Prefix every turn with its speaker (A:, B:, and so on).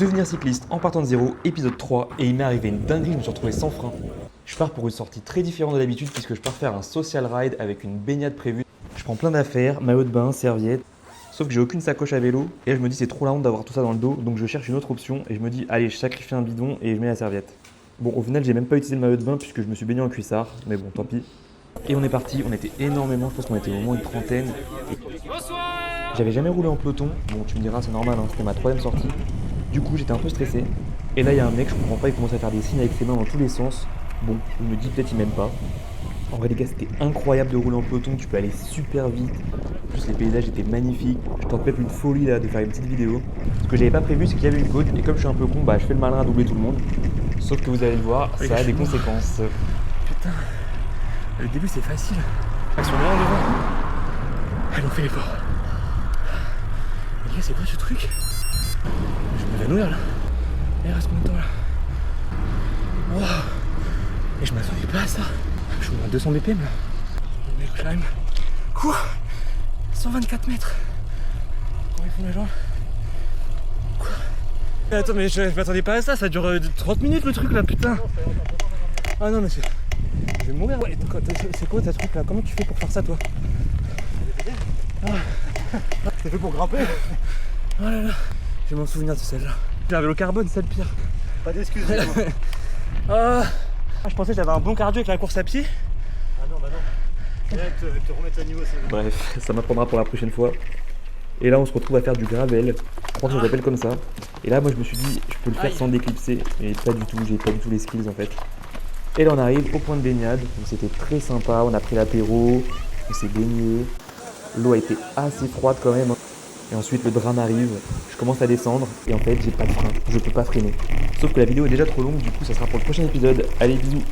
A: Devenir cycliste en partant de zéro, épisode 3, et il m'est arrivé une dinguerie, je me suis retrouvé sans frein. Je pars pour une sortie très différente de d'habitude puisque je pars faire un social ride avec une baignade prévue. Je prends plein d'affaires, maillot de bain, serviette, sauf que j'ai aucune sacoche à vélo et là je me dis c'est trop la honte d'avoir tout ça dans le dos, donc je cherche une autre option et je me dis allez je sacrifie un bidon et je mets la serviette. Bon au final j'ai même pas utilisé le maillot de bain puisque je me suis baigné en cuissard, mais bon tant pis. Et on est parti, on était énormément, je pense qu'on était au moins une trentaine. J'avais jamais roulé en peloton, bon tu me diras c'est normal, hein, c'était ma troisième sortie. Du coup j'étais un peu stressé. Et là il y a un mec, je comprends pas, il commence à faire des signes avec ses mains dans tous les sens. Bon, je me dis peut-être il m'aime pas. En vrai les gars c'était incroyable de rouler en peloton, tu peux aller super vite. En plus les paysages étaient magnifiques. Je tente même une folie là de faire une petite vidéo. Ce que j'avais pas prévu c'est qu'il y avait une côte et comme je suis un peu con, bah je fais le malin à doubler tout le monde. Sauf que vous allez le voir, ça a des conséquences.
B: Putain, le début c'est facile. Action là en devant. Allez on fait l'effort. Les gars c'est quoi ce truc? Je vais m'évanouir là. Il reste combien de temps là? Wow. Et je m'attendais pas à ça. Je suis à 200 BPM là. Le mec climb. Quoi? 124 mètres. Comment ils font les gens? Quoi? Mais attends mais je m'attendais pas à ça, ça dure 30 minutes le truc là putain. Ah non mais c'est... Je vais mourir. Ouais, c'est quoi ta truc là? Comment tu fais pour faire ça toi?
C: C'est fait pour grimper.
B: Oh là là. Je vais m'en souvenir de celle-là. J'ai un vélo carbone, c'est le pire.
C: Pas d'excuses.
B: Ah, je pensais que j'avais un bon cardio avec la course à pied.
C: Ah non, bah non. Là, te remettre à niveau, c'est...
A: Bref, ça m'apprendra pour la prochaine fois. Et là on se retrouve à faire du gravel, je crois que ça s'appelle comme ça. Et là moi je me suis dit je peux le faire sans déclipser, mais pas du tout, j'ai pas du tout les skills en fait. Et là on arrive au point de baignade, donc c'était très sympa, on a pris l'apéro, on s'est baigné. L'eau a été assez froide quand même. Et ensuite le drame arrive, je commence à descendre et en fait j'ai pas de frein, je peux pas freiner. Sauf que la vidéo est déjà trop longue, du coup ça sera pour le prochain épisode. Allez bisous.